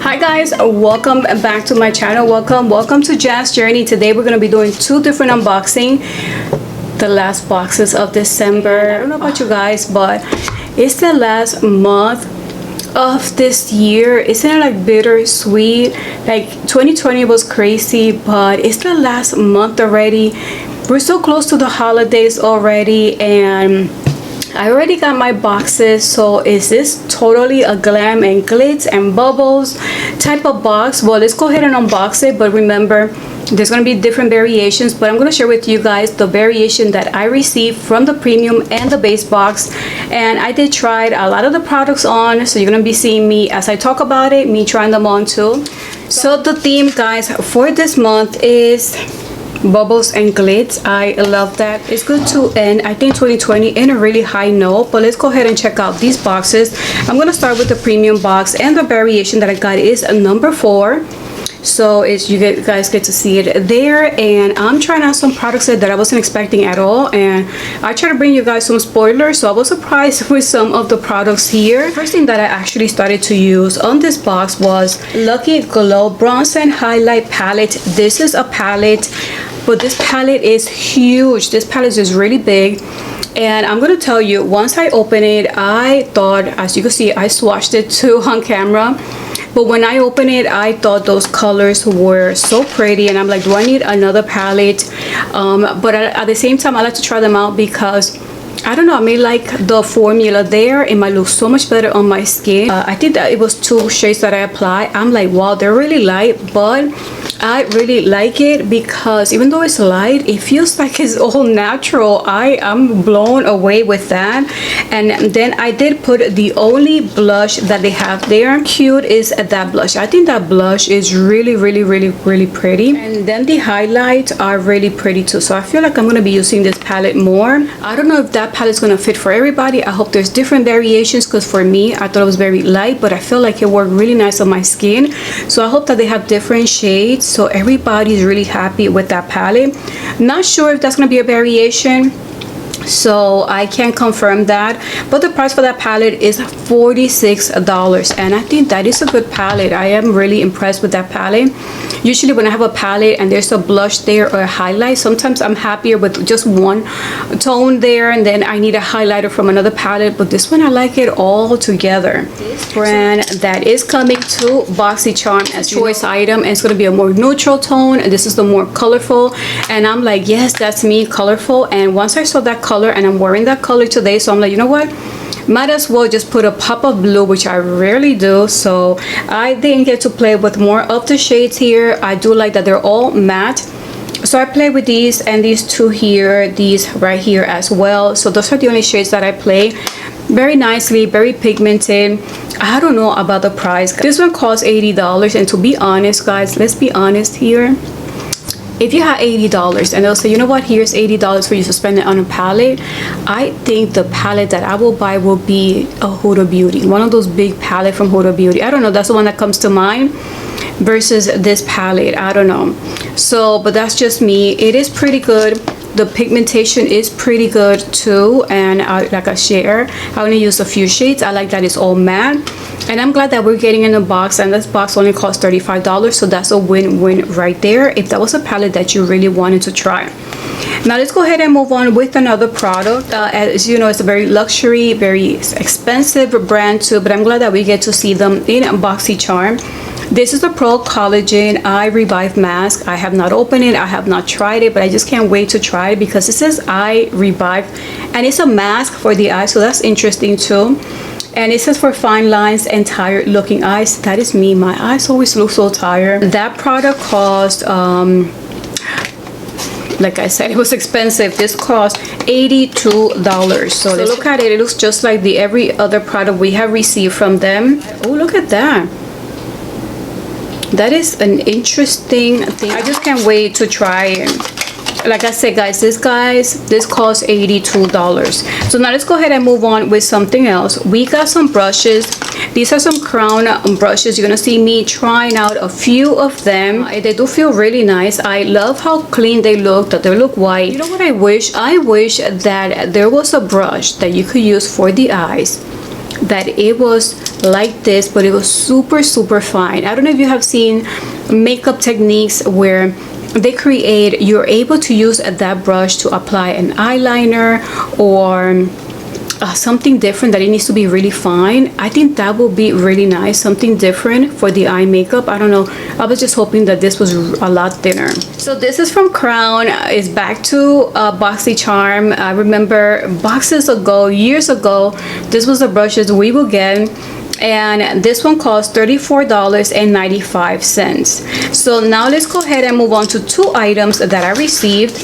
Hi guys, welcome back to my channel. Welcome to Jazz Journey. Today we're going to be doing two different unboxing, the last boxes of December. I don't know about you guys, but it's the last month of this year. Isn't it like bittersweet? Like 2020 was crazy, but it's the last month already. We're so close to the holidays already, and I already got my boxes. So is this totally a glam and glitz and bubbles type of box? Well, let's go ahead and unbox it. But remember, there's going to be different variations, but I'm going to share with you guys the variation that I received from the premium and the base box. And I did try a lot of the products on, so you're going to be seeing me as I talk about it, me trying them on too. So the theme, guys, for this month is bubbles and glitz. I love that. It's good to end, I think, 2020 in a really high note. But let's go ahead and check out these boxes. I'm going to start with the premium box, and the variation that I got is a number 4. So it's you guys get to see it there. And I'm trying out some products that I wasn't expecting at all, and I try to bring you guys some spoilers. So I was surprised with some of the products here. First thing that I actually started to use on this box was Lucky Glow Bronze and Highlight Palette. This is a palette, but this palette is huge. This palette is really big. And I'm gonna tell you, once I opened it, I thought, as you can see, I swatched it too on camera. But when I opened it, I thought those colors were so pretty, and I'm like, do I need another palette? But at the same time, I like to try them out because I don't know, I may like the formula there. It might look so much better on my skin. I think that it was 2 shades that I applied. I'm like, wow, they're really light, but I really like it because even though it's light, it feels like it's all natural. I'm blown away with that. And then I did put the only blush that they have there. Cute is that blush. I think that blush is really pretty. And then the highlights are really pretty too. So I feel like I'm going to be using this palette more. I don't know if that palette's going to fit for everybody. I hope there's different variations, because for me, I thought it was very light, but I feel like it worked really nice on my skin. So I hope that they have different shades, so everybody's really happy with that palette. Not sure if that's going to be a variation, so I can't confirm that, but the price for that palette is $46, and I think that is a good palette. I am really impressed with that palette. Usually when I have a palette and there's a blush there or a highlight, sometimes I'm happier with just one tone there, and then I need a highlighter from another palette. But this one, I like it all together. This brand that is coming to Boxycharm as choice item, and it's going to be a more neutral tone, and this is the more colorful. And I'm like, yes, that's me, colorful. And once I saw that color, and I'm wearing that color today, so I'm like, you know what, might as well just put a pop of blue, which I rarely do. So I didn't get to play with more of the shades here. I do like that they're all matte, so I play with these and these two here, these right here as well. So those are the only shades that I play. Very nicely, very pigmented. I don't know about the price. This one costs $80, and to be honest, guys, let's be honest here. If you have $80 and they'll say, you know what, here's $80 for you to spend it on a palette, I think the palette that I will buy will be a Huda Beauty, one of those big palettes from Huda Beauty. I don't know, that's the one that comes to mind versus this palette. I don't know. So, but that's just me. It is pretty good. The pigmentation is pretty good too, and like I share, I only use a few shades. I like that it's all matte, and I'm glad that we're getting in a box, and this box only costs $35, so that's a win-win right there if that was a palette that you really wanted to try. Now let's go ahead and move on with another product. As you know, it's a very luxury, very expensive brand too, but I'm glad that we get to see them in Boxycharm. This is the Pro Collagen Eye Revive Mask. I have not opened it, I have not tried it, but I just can't wait to try it because it says Eye Revive, and it's a mask for the eye, so that's interesting too. And it says for fine lines and tired looking eyes. That is me. My eyes always look so tired. That product cost, like I said, it was expensive. This cost $82. So look at it. It looks just like the every other product we have received from them. Oh, look at that. That is an interesting thing. I just can't wait to try it. Like I said, guys, this costs $82. So now let's go ahead and move on with something else. We got some brushes. These are some crown brushes. You're gonna see me trying out a few of them. They do feel really nice. I love how clean they look, that they look white. You know what I wish? I wish that there was a brush that you could use for the eyes that it was like this, but it was super fine. I don't know if you have seen makeup techniques where you're able to use that brush to apply an eyeliner or something different that it needs to be really fine. I think that will be really nice, something different for the eye makeup. I don't know, I was just hoping that this was a lot thinner. So this is from Crown. It's back to Boxycharm. I remember years ago, this was the brushes we would get, and this one cost $34.95. So now let's go ahead and move on to two items that I received.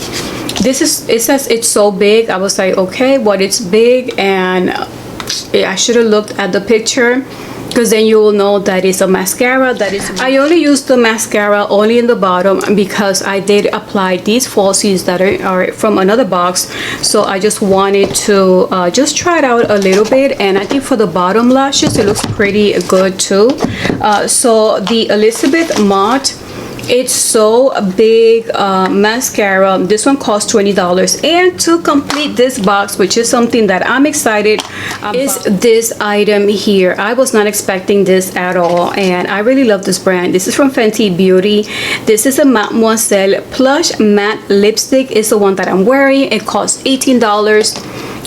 It says it's so big. I was like, okay, but it's big, and I should have looked at the picture, because then you will know that it's a mascara. I only used the mascara only in the bottom because I did apply these falsies that are from another box. So I just wanted to just try it out a little bit, and I think for the bottom lashes it looks pretty good too. So the Elizabeth Mott, it's so big mascara. This one costs $20. And to complete this box, which is something that I'm excited about, is this item here. I was not expecting this at all, and I really love this brand. This is from Fenty Beauty. This is a Mademoiselle Plush Matte Lipstick. It's the one that I'm wearing. It costs $18.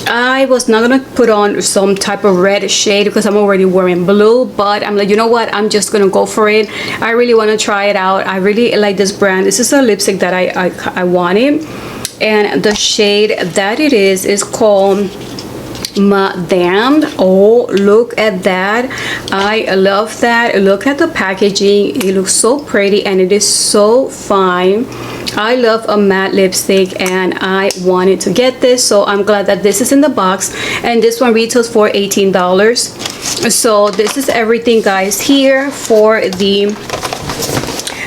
I was not gonna put on some type of red shade because I'm already wearing blue, but I'm like, you know what, I'm just gonna go for it. I really want to try it out. I really like this brand. This is a lipstick that I wanted, and the shade that it is called Madame. Oh, look at that. I love that. Look at the packaging. It looks so pretty, and it is so fine. I love a matte lipstick, and I wanted to get this, so I'm glad that this is in the box. And this one retails for $18. So this is everything, guys, here for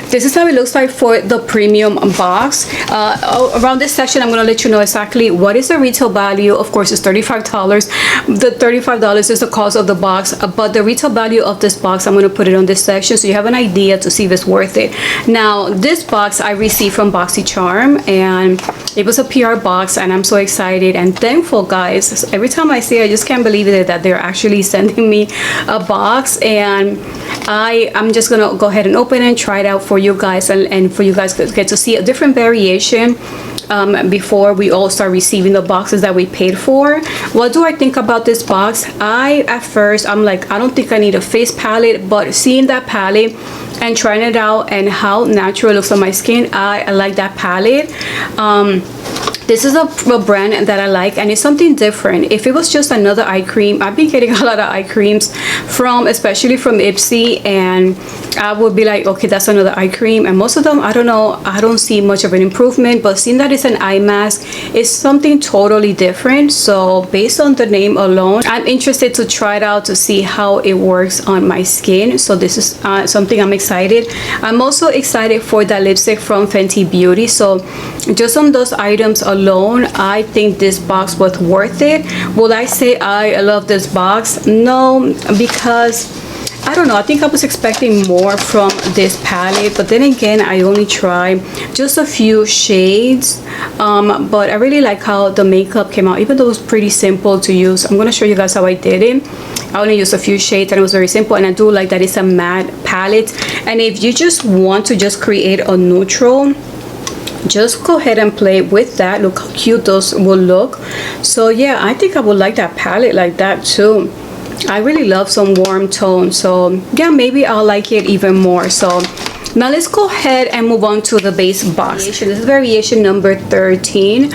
this is how it looks like for the premium box. Around this section, I'm going to let you know exactly what is the retail value. Of course, it's $35. The $35 is the cost of the box, but the retail value of this box, I'm going to put it on this section so you have an idea to see if it's worth it. Now, this box I received from Boxycharm, and it was a PR box, and I'm so excited and thankful, guys. Every time I see it, I just can't believe it that they're actually sending me a box, and I'm just going to go ahead and open it and try it out for you guys, and for you guys to get to see a different variation before we all start receiving the boxes that we paid for. What do I think about this box? At first I'm like, I don't think I need a face palette, but seeing that palette and trying it out and how natural it looks on my skin, I like that palette. This is a brand that I like, and it's something different. If it was just another eye cream, I've been getting a lot of eye creams especially from Ipsy, and I would be like, okay, that's another eye cream, and most of them, I don't know, I don't see much of an improvement. But seeing that it's an eye mask, it's something totally different. So based on the name alone, I'm interested to try it out to see how it works on my skin. So this is something I'm excited. I'm also excited for that lipstick from Fenty Beauty. So just on those items alone, I think this box was worth it. Will I say I love this box? No, because I don't know, I think I was expecting more from this palette, but then again, I only tried just a few shades, but I really like how the makeup came out, even though it was pretty simple to use. I'm going to show you guys how I did it. I only used a few shades, and it was very simple, and I do like that it's a matte palette. And if you just want to just create a neutral, just go ahead and play with that. Look how cute those will look. So yeah, I think I would like that palette like that too. I really love some warm tones, so yeah, maybe I'll like it even more. So now let's go ahead and move on to the base box. This is variation number 13,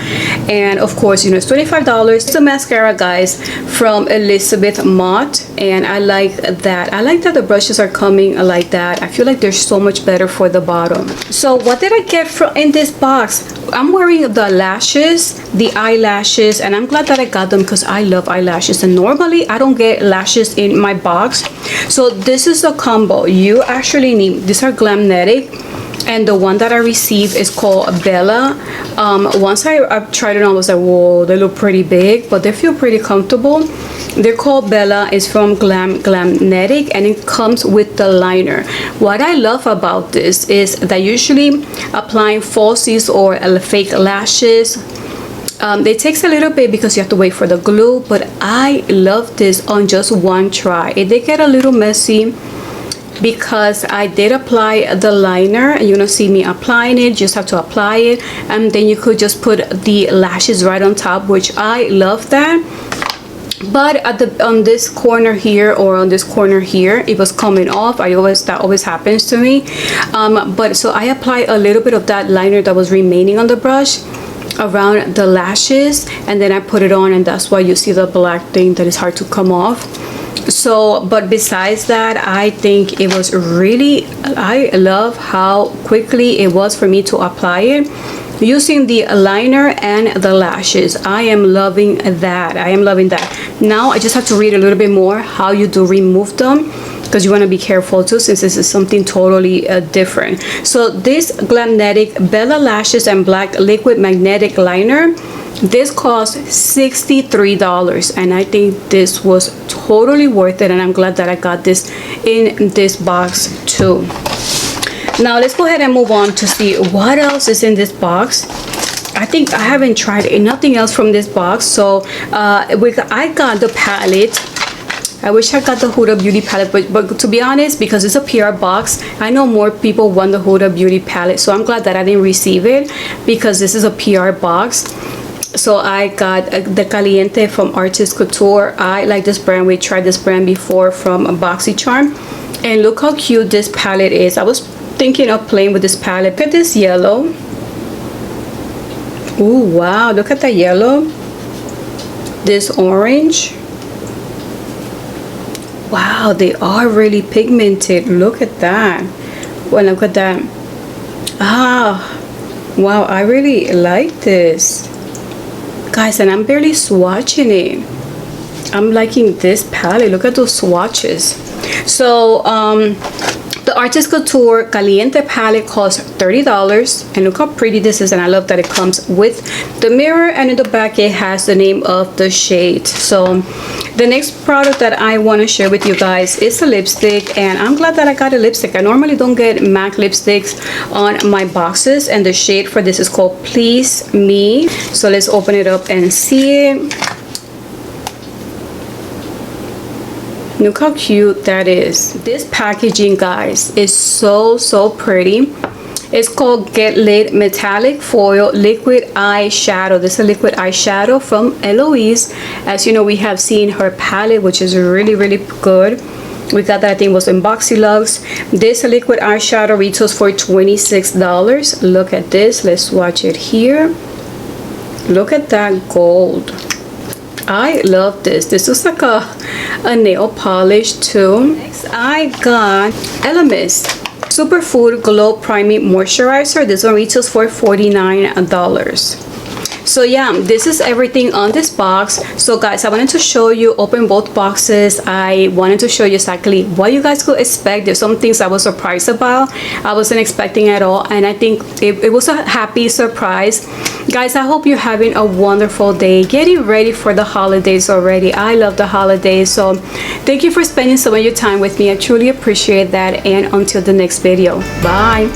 and of course, you know, it's $25. It's a mascara, guys, from Elizabeth Mott, and I like that. I like that the brushes are coming like that. I feel like they're so much better for the bottom. So what did I get in this box? I'm wearing the lashes, the eyelashes, and I'm glad that I got them because I love eyelashes, and normally I don't get lashes in my box. So this is a combo. You actually need, these are Glamnetic, and the one that I received is called Bella. Once I tried it on, I was like, whoa, they look pretty big, but they feel pretty comfortable. They're called Bella. It's from Glamnetic, and it comes with the liner. What I love about this is that usually applying falsies or fake lashes, It takes a little bit because you have to wait for the glue, but I love this on just one try. It did get a little messy because I did apply the liner, and you don't see me applying it. Just have to apply it, and then you could just put the lashes right on top, which I love that. But on this corner here, or on this corner here, it was coming off. That always happens to me. But so I applied a little bit of that liner that was remaining on the brush around the lashes, and then I put it on, and that's why you see the black thing that is hard to come off. So, but besides that, I think it was really, I love how quickly it was for me to apply it using the liner and the lashes. I am loving that. I am loving that. Now I just have to read a little bit more how you do remove them, because you want to be careful too, since this is something totally different. So this Glamnetic Bella Lashes and Black Liquid Magnetic Liner, this cost $63, and I think this was totally worth it, and I'm glad that I got this in this box too. Now let's go ahead and move on to see what else is in this box. I think I haven't tried nothing else from this box. So I got the palette. I wish I got the Huda Beauty palette, but to be honest, because it's a PR box, I know more people want the Huda Beauty palette, so I'm glad that I didn't receive it, because this is a PR box. So I got the Caliente from Artist Couture. I like this brand. We tried this brand before from Boxycharm, and look how cute this palette is. I was thinking of playing with this palette. Look at this yellow. Ooh, wow, look at that yellow. This orange. Wow, they are really pigmented. Look at that. Well, look at that. Wow, I really like this, guys, and I'm barely swatching it. I'm liking this palette. Look at those swatches. So the Artist Couture Caliente palette costs $30, and look how pretty this is, and I love that it comes with the mirror, and in the back it has the name of the shade. So the next product that I want to share with you guys is a lipstick, and I'm glad that I got a lipstick. I normally don't get MAC lipsticks on my boxes, and the shade for this is called Please Me. So let's open it up and see it. Look how cute that is. This packaging, guys, is so pretty. It's called Get Lit Metallic Foil Liquid Eyeshadow. This is a liquid eyeshadow from Eloise. As you know, we have seen her palette, which is really good. We got that, I think, was in Boxy Luxe. This liquid eyeshadow retails for $26. Look at this. Let's swatch it here. Look at that gold. I love this. This looks like a nail polish too. Next, I got Elemis Superfood Glow Priming Moisturizer. This one retails for $49. So yeah, this is everything on this box. So guys, I wanted to show you, open both boxes. I wanted to show you exactly what you guys could expect. There's some things I was surprised about. I wasn't expecting at all, and I think it was a happy surprise. Guys, I hope you're having a wonderful day, getting ready for the holidays already. I love the holidays, so thank you for spending some of your time with me. I truly appreciate that, and until the next video, bye.